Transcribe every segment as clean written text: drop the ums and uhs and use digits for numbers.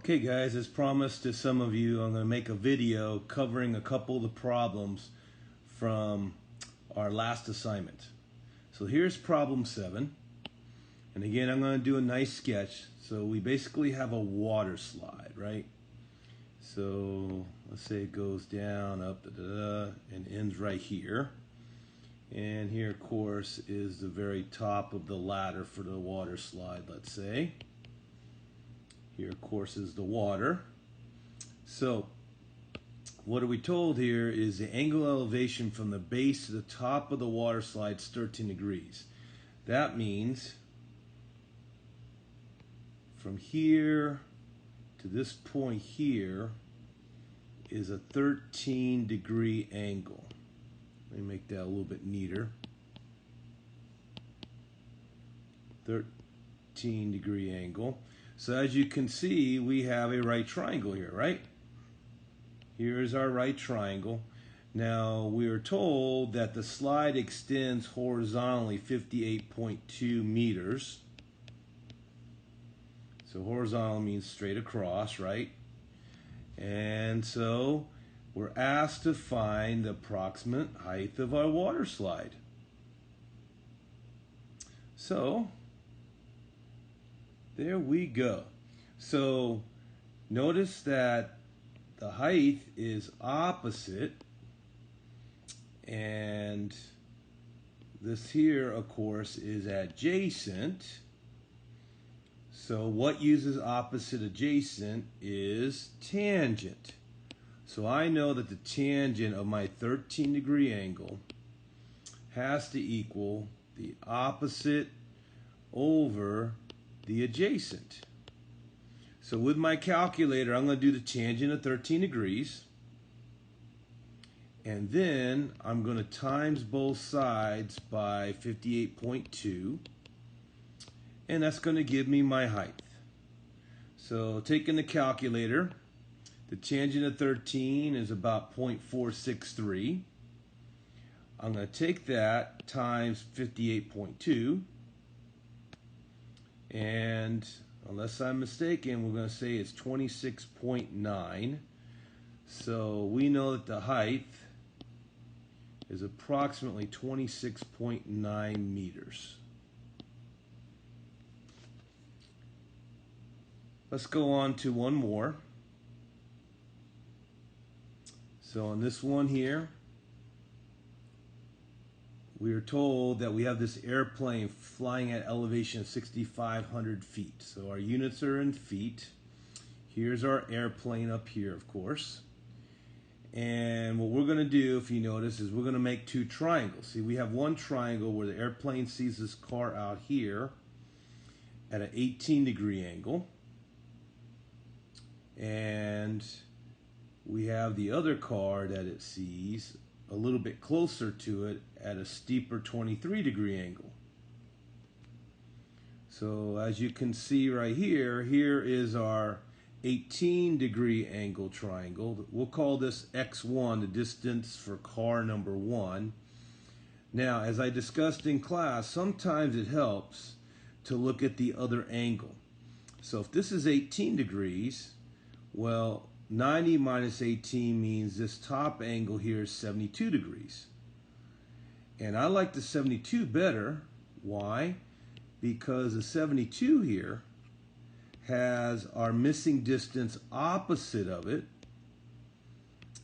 Okay guys, as promised to some of you, I'm going to make a video covering a couple of the problems from our last assignment. So here's problem 7. And again, I'm going to do a nice sketch. So we basically have a water slide, right? So let's say it goes down, up, and ends right here. And here, of course, is the very top of the ladder for the water slide, let's say. Here, of course, is the water. So what are we told here is the angle elevation from the base to the top of the water slide is 13 degrees. That means from here to this point here is a 13-degree angle. Let me make that a little bit neater. 13-degree angle. So as you can see, we have a right triangle here, right? Here's our right triangle. Now, we are told that the slide extends horizontally 58.2 meters. So horizontal means straight across, right? And so we're asked to find the approximate height of our water slide. So there we go. So notice that the height is opposite, and this here, of course, is adjacent. So what uses opposite adjacent is tangent. So I know that the tangent of my 13-degree angle has to equal the opposite over the adjacent. So with my calculator, I'm going to do the tangent of 13 degrees. And then I'm going to times both sides by 58.2. And that's going to give me my height. So taking the calculator, the tangent of 13 is about 0.463. I'm going to take that times 58.2. And unless I'm mistaken, we're going to say it's 26.9. So we know that the height is approximately 26.9 meters. Let's go on to one more. So on this one here, we are told that we have this airplane flying at elevation of 6,500 feet. So our units are in feet. Here's our airplane up here, of course. And what we're going to do, if you notice, is we're going to make two triangles. See, we have one triangle where the airplane sees this car out here at an 18-degree angle. And we have the other car that it sees a little bit closer to it at a steeper 23-degree angle. So as you can see right here, here is our 18-degree angle triangle. We'll call this X1, the distance for car number 1. Now, as I discussed in class, sometimes it helps to look at the other angle. So if this is 18 degrees, well, 90 minus 18 means this top angle here is 72 degrees. And I like the 72 better. Why? Because the 72 here has our missing distance opposite of it,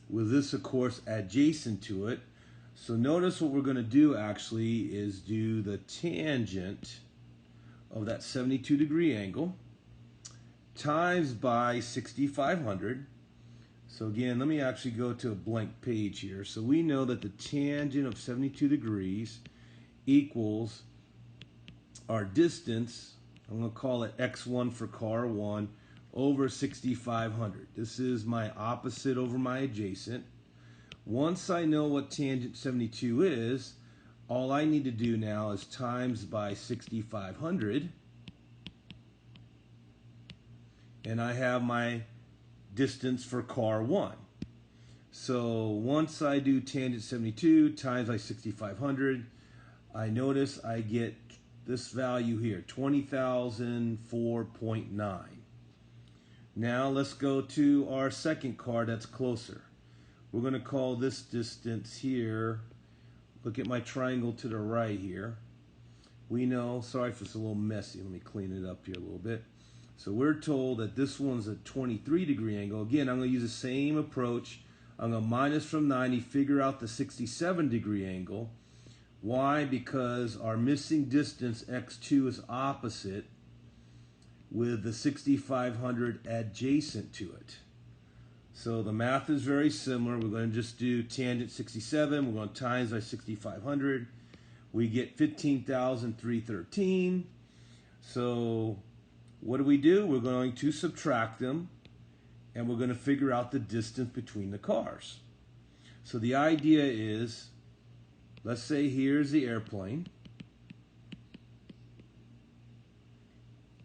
with this, of course, adjacent to it. So notice what we're going to do actually is do the tangent of that 72-degree angle times by 6,500. So again, let me actually go to a blank page here. So we know that the tangent of 72 degrees equals our distance, I'm going to call it X1 for car 1, over 6,500. This is my opposite over my adjacent. Once I know what tangent 72 is, all I need to do now is times by 6,500. And I have my distance for car 1. So once I do tangent 72 times by 6,500, I notice I get this value here, 20,004.9. Now let's go to our second car that's closer. We're going to call this distance here. Look at my triangle to the right here. We know, sorry if it's a little messy, let me clean it up here a little bit. So we're told that this one's a 23-degree angle. Again, I'm going to use the same approach. I'm going to minus from 90, figure out the 67-degree angle. Why? Because our missing distance, x2, is opposite with the 6,500 adjacent to it. So the math is very similar. We're going to just do tangent 67. We're going to times by 6,500. We get 15,313. So what do? We're going to subtract them, and we're going to figure out the distance between the cars. So the idea is, let's say here's the airplane.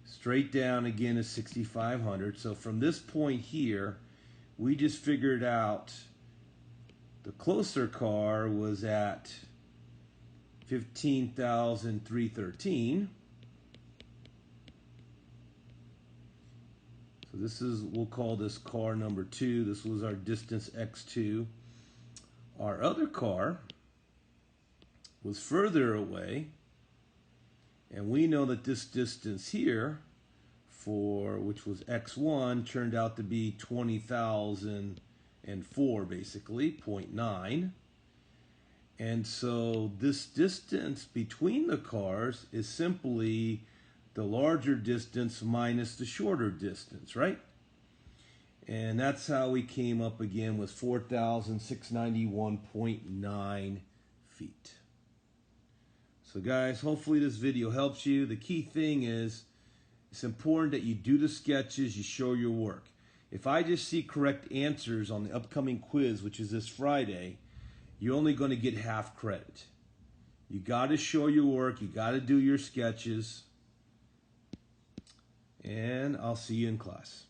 Straight down again is 6,500. So from this point here, we just figured out the closer car was at 15,313. So this is, we'll call this car number 2. This was our distance x2. Our other car was further away, and we know that this distance here, which was x1, turned out to be 20,004, basically 0.9. And so this distance between the cars is simply the larger distance minus the shorter distance, right? And that's how we came up again with 4,691.9 feet. So guys, hopefully this video helps you. The key thing is, it's important that you do the sketches, you show your work. If I just see correct answers on the upcoming quiz, which is this Friday, you're only going to get half credit. You got to show your work, you got to do your sketches, and I'll see you in class.